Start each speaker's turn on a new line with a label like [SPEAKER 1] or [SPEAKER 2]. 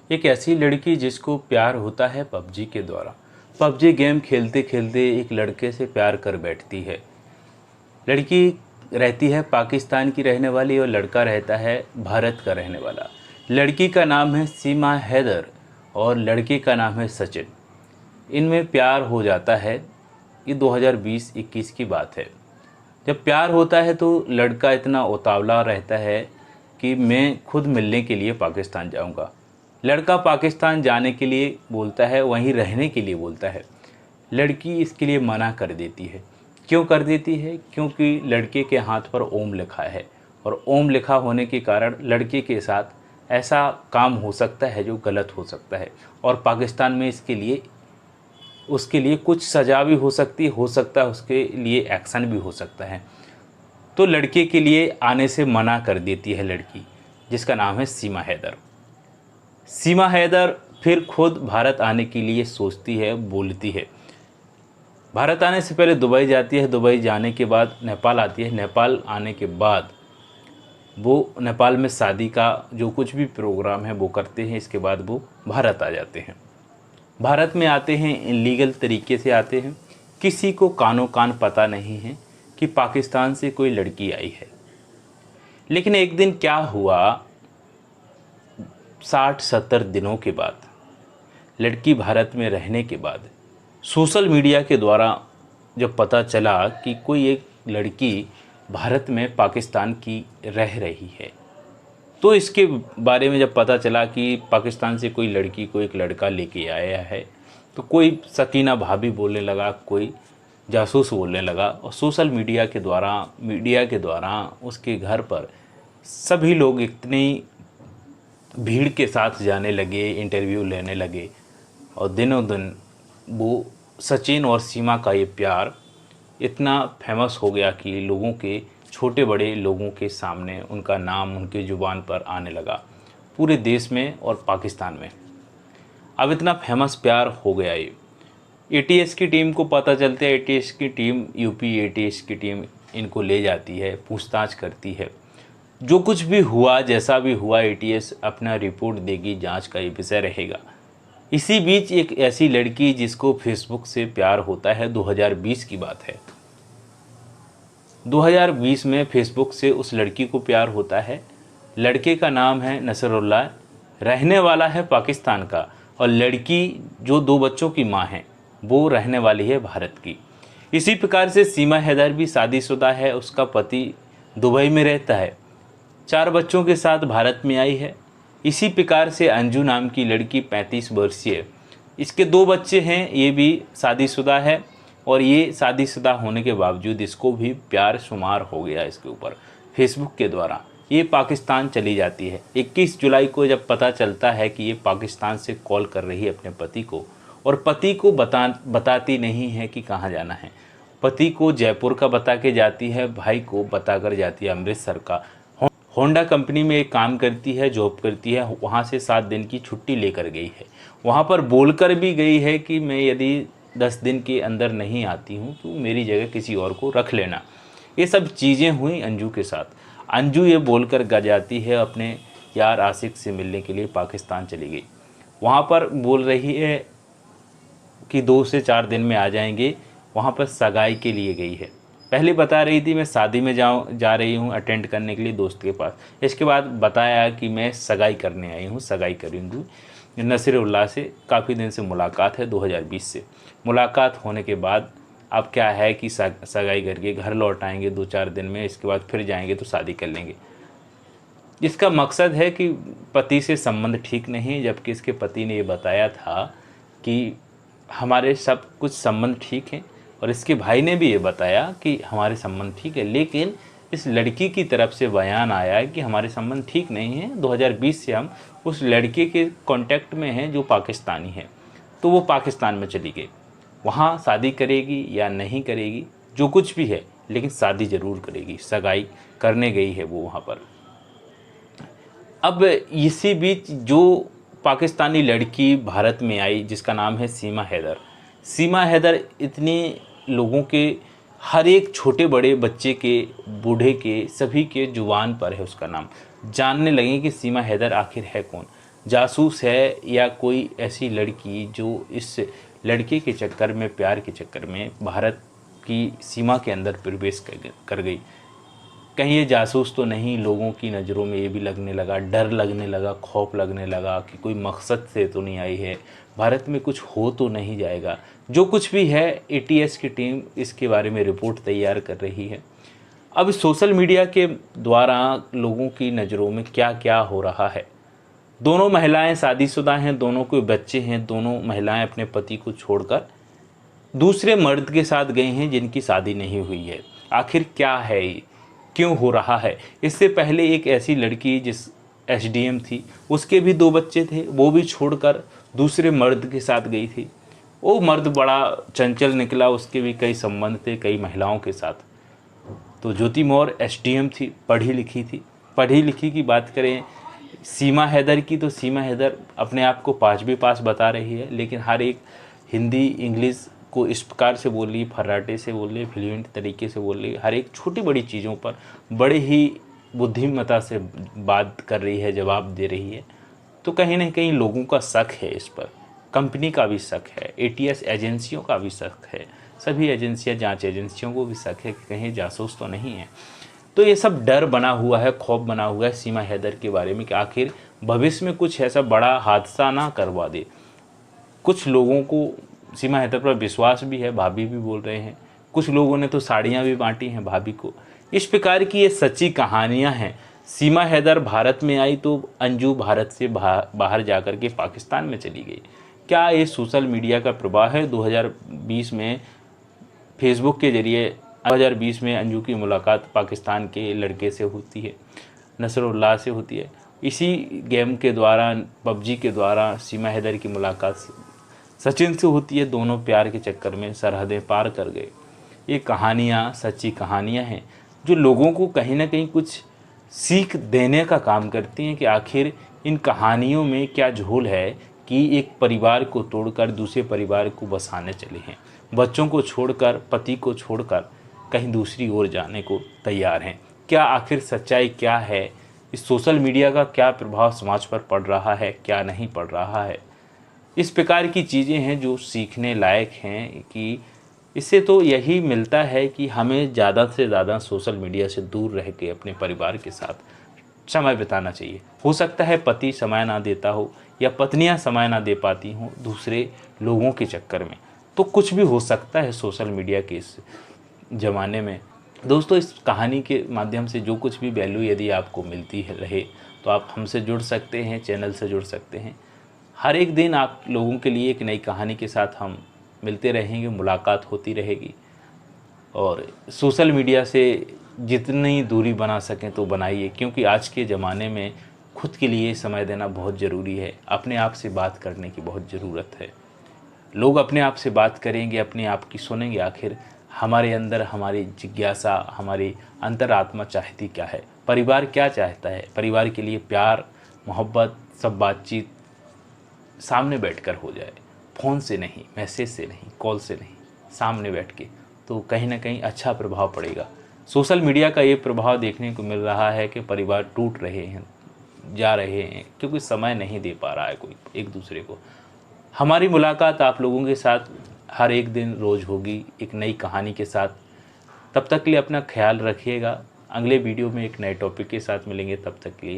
[SPEAKER 1] एक ऐसी लड़की जिसको प्यार होता है पबजी के द्वारा। पबजी गेम खेलते खेलते एक लड़के से प्यार कर बैठती है। लड़की रहती है पाकिस्तान की रहने वाली और लड़का रहता है भारत का रहने वाला। लड़की का नाम है सीमा हैदर और लड़के का नाम है सचिन। इनमें प्यार हो जाता है। ये 2020-21 की बात है। जब प्यार होता है तो लड़का इतना उतावला रहता है कि मैं खुद मिलने के लिए पाकिस्तान जाऊंगा। लड़का पाकिस्तान जाने के लिए बोलता है, वहीं रहने के लिए बोलता है। लड़की इसके लिए मना कर देती है। क्यों कर देती है? क्योंकि लड़के के हाथ पर ओम लिखा है और ओम लिखा होने के कारण लड़के के साथ ऐसा काम हो सकता है जो गलत हो सकता है और पाकिस्तान में उसके लिए कुछ सज़ा भी हो सकता है, उसके लिए एक्शन भी हो सकता है। तो लड़के के लिए आने से मना कर देती है लड़की, जिसका नाम है सीमा हैदर। सीमा हैदर फिर खुद भारत आने के लिए सोचती है, बोलती है। भारत आने से पहले दुबई जाती है। दुबई जाने के बाद नेपाल आती है। नेपाल आने के बाद वो नेपाल में शादी का जो कुछ भी प्रोग्राम है वो करते हैं। इसके बाद वो भारत आ जाते हैं। भारत में आते हैं, इलीगल तरीके से आते हैं। किसी को कानो कान पता नहीं है कि पाकिस्तान से कोई लड़की आई है। लेकिन एक दिन क्या हुआ, 60-70 दिनों के बाद, लड़की भारत में रहने के बाद सोशल मीडिया के द्वारा जब पता चला कि कोई एक लड़की भारत में पाकिस्तान की रह रही है, तो इसके बारे में जब पता चला कि पाकिस्तान से कोई लड़की को एक लड़का लेके आया है, तो कोई सकीना भाभी बोलने लगा, कोई जासूस बोलने लगा। और सोशल मीडिया के द्वारा उसके घर पर सभी लोग इतनी भीड़ के साथ जाने लगे, इंटरव्यू लेने लगे। और दिनों दिन वो सचिन और सीमा का ये प्यार इतना फेमस हो गया कि लोगों के, छोटे बड़े लोगों के सामने उनका नाम उनके ज़ुबान पर आने लगा, पूरे देश में और पाकिस्तान में। अब इतना फेमस प्यार हो गया। ये एटीएस की टीम को पता चलता है। एटीएस की टीम, यूपी एटीएस की टीम इनको ले जाती है, पूछताछ करती है। जो कुछ भी हुआ, जैसा भी हुआ, एटीएस अपना रिपोर्ट देगी, जांच का ये विषय रहेगा। इसी बीच एक ऐसी लड़की जिसको फेसबुक से प्यार होता है, 2020 की बात है। 2020 में फेसबुक से उस लड़की को प्यार होता है। लड़के का नाम है नसरुल्लाह, रहने वाला है पाकिस्तान का, और लड़की जो 2 बच्चों की माँ है वो रहने वाली है भारत की। इसी प्रकार से सीमा हैदर भी शादीशुदा है। उसका पति दुबई में रहता है, 4 बच्चों के साथ भारत में आई है। इसी प्रकार से अंजू नाम की लड़की 35 वर्षीय, इसके 2 बच्चे हैं, ये भी शादीशुदा है। और ये शादीशुदा होने के बावजूद इसको भी प्यार शुमार हो गया इसके ऊपर फेसबुक के द्वारा। ये पाकिस्तान चली जाती है। 21 जुलाई को जब पता चलता है कि ये पाकिस्तान से कॉल कर रही है अपने पति को, और पति को बताती नहीं है कि कहाँ जाना है। पति को जयपुर का बता के जाती है, भाई को बता कर जाती है अमृतसर का। होंडा कंपनी में एक काम करती है, जॉब करती है, वहाँ से 7 दिन की छुट्टी लेकर गई है। वहाँ पर बोलकर भी गई है कि मैं यदि 10 दिन के अंदर नहीं आती हूँ तो मेरी जगह किसी और को रख लेना। ये सब चीज़ें हुई अंजू के साथ। अंजू ये बोलकर जाती है, अपने यार आशिक से मिलने के लिए पाकिस्तान चली गई। वहाँ पर बोल रही है कि 2 से 4 दिन में आ जाएंगे। वहाँ पर सगाई के लिए गई है। पहले बता रही थी मैं शादी में जा रही हूँ अटेंड करने के लिए दोस्त के पास। इसके बाद बताया कि मैं सगाई करने आई हूँ, सगाई करूँगी नसरुल्लाह से। काफ़ी दिन से मुलाकात है, 2020 से मुलाकात होने के बाद अब क्या है कि सगाई करके घर लौट आएंगे 2-4 दिन में। इसके बाद फिर जाएंगे तो शादी कर लेंगे। इसका मकसद है कि पति से संबंध ठीक नहीं, जबकि इसके पति ने ये बताया था कि हमारे सब कुछ संबंध ठीक हैं, और इसके भाई ने भी ये बताया कि हमारे संबंध ठीक है। लेकिन इस लड़की की तरफ से बयान आया है कि हमारे संबंध ठीक नहीं है। 2020 से हम उस लड़के के कांटेक्ट में हैं जो पाकिस्तानी है। तो वो पाकिस्तान में चली गई। वहाँ शादी करेगी या नहीं करेगी, जो कुछ भी है, लेकिन शादी ज़रूर करेगी। सगाई करने गई है वो वहाँ पर। अब इसी बीच जो पाकिस्तानी लड़की भारत में आई, जिसका नाम है सीमा हैदर। सीमा हैदर इतने लोगों के, हर एक छोटे बड़े बच्चे के, बूढ़े के, सभी के जुबान पर है उसका नाम। जानने लगे कि सीमा हैदर आखिर है कौन। जासूस है या कोई ऐसी लड़की जो इस लड़के के चक्कर में, प्यार के चक्कर में भारत की सीमा के अंदर प्रवेश कर गई। कहीं ये जासूस तो नहीं, लोगों की नज़रों में ये भी लगने लगा, डर लगने लगा, खौफ लगने लगा कि कोई मकसद से तो नहीं आई है, भारत में कुछ हो तो नहीं जाएगा। जो कुछ भी है, एटीएस की टीम इसके बारे में रिपोर्ट तैयार कर रही है। अब सोशल मीडिया के द्वारा लोगों की नज़रों में क्या क्या हो रहा है। दोनों महिलाएं शादीशुदा हैं, दोनों के बच्चे हैं, दोनों महिलाएं अपने पति को छोड़कर दूसरे मर्द के साथ गई हैं जिनकी शादी नहीं हुई है। आखिर क्या है ये, क्यों हो रहा है? इससे पहले एक ऐसी लड़की जिस एसडीएम थी, उसके भी 2 बच्चे थे, वो भी छोड़कर दूसरे मर्द के साथ गई थी। वो मर्द बड़ा चंचल निकला, उसके भी कई संबंध थे कई महिलाओं के साथ। तो ज्योति मौर्य एसडीएम थी, पढ़ी लिखी थी। पढ़ी लिखी की बात करें सीमा हैदर की, तो सीमा हैदर अपने आप को 5वीं पास बता रही है, लेकिन हर एक हिंदी इंग्लिश को इस प्रकार से बोल रही, फर्राटे से बोल रही, फ्लुएंट तरीके से बोल रही, हर एक छोटी बड़ी चीज़ों पर बड़े ही बुद्धिमत्ता से बात कर रही है, जवाब दे रही है। तो कहीं ना कहीं लोगों का शक है इस पर, कंपनी का भी शक है, एटीएस एजेंसियों का भी शक है, सभी एजेंसियां, जांच एजेंसियों को भी शक है कि कहीं जासूस तो नहीं है। तो ये सब डर बना हुआ है, खौफ बना हुआ है सीमा हैदर के बारे में कि आखिर भविष्य में कुछ ऐसा बड़ा हादसा ना करवा दे। कुछ लोगों को सीमा हैदर पर विश्वास भी है, भाभी भी बोल रहे हैं, कुछ लोगों ने तो साड़ियाँ भी बांटी हैं भाभी को। इस प्रकार की ये सच्ची कहानियाँ हैं। सीमा हैदर भारत में आई तो अंजू भारत से बाहर जाकर के पाकिस्तान में चली गई। क्या ये सोशल मीडिया का प्रभाव है? 2020 में फेसबुक के जरिए 2020 में अंजू की मुलाकात पाकिस्तान के लड़के से होती है, नसरुल्लाह से होती है। इसी गेम के द्वारा, पबजी के द्वारा सीमा हैदर की मुलाकात सचिन से होती है। दोनों प्यार के चक्कर में सरहदें पार कर गए। ये कहानियाँ सच्ची कहानियाँ हैं जो लोगों को कहीं ना कहीं कुछ सीख देने का काम करती हैं कि आखिर इन कहानियों में क्या झोल है कि एक परिवार को तोड़कर दूसरे परिवार को बसाने चले हैं, बच्चों को छोड़कर, पति को छोड़कर कहीं दूसरी ओर जाने को तैयार हैं। क्या आखिर सच्चाई क्या है? इस सोशल मीडिया का क्या प्रभाव समाज पर पड़ रहा है, क्या नहीं पड़ रहा है? इस प्रकार की चीज़ें हैं जो सीखने लायक हैं कि इससे तो यही मिलता है कि हमें ज़्यादा से ज़्यादा सोशल मीडिया से दूर रह के अपने परिवार के साथ समय बिताना चाहिए। हो सकता है पति समय ना देता हो या पत्नियां समय ना दे पाती हों दूसरे लोगों के चक्कर में, तो कुछ भी हो सकता है सोशल मीडिया के इस ज़माने में। दोस्तों, इस कहानी के माध्यम से जो कुछ भी वैल्यू यदि आपको मिलती है रहे तो आप हमसे जुड़ सकते हैं, चैनल से जुड़ सकते हैं। हर एक दिन आप लोगों के लिए एक नई कहानी के साथ हम मिलते रहेंगे, मुलाकात होती रहेगी। और सोशल मीडिया से जितनी दूरी बना सकें तो बनाइए, क्योंकि आज के ज़माने में खुद के लिए समय देना बहुत ज़रूरी है। अपने आप से बात करने की बहुत ज़रूरत है। लोग अपने आप से बात करेंगे, अपने आप की सुनेंगे, आखिर हमारे अंदर हमारी जिज्ञासा, हमारी अंतरात्मा चाहती क्या है, परिवार क्या चाहता है। परिवार के लिए प्यार, मोहब्बत, सब बातचीत सामने बैठकर हो जाए, फ़ोन से नहीं, मैसेज से नहीं, कॉल से नहीं, सामने बैठ के, तो कहीं ना कहीं अच्छा प्रभाव पड़ेगा। सोशल मीडिया का ये प्रभाव देखने को मिल रहा है कि परिवार टूट रहे हैं, जा रहे हैं, क्योंकि समय नहीं दे पा रहा है कोई एक दूसरे को। हमारी मुलाकात आप लोगों के साथ हर एक दिन रोज़ होगी एक नई कहानी के साथ। तब तक के लिए अपना ख्याल रखिएगा। अगले वीडियो में एक नए टॉपिक के साथ मिलेंगे, तब तक के लिए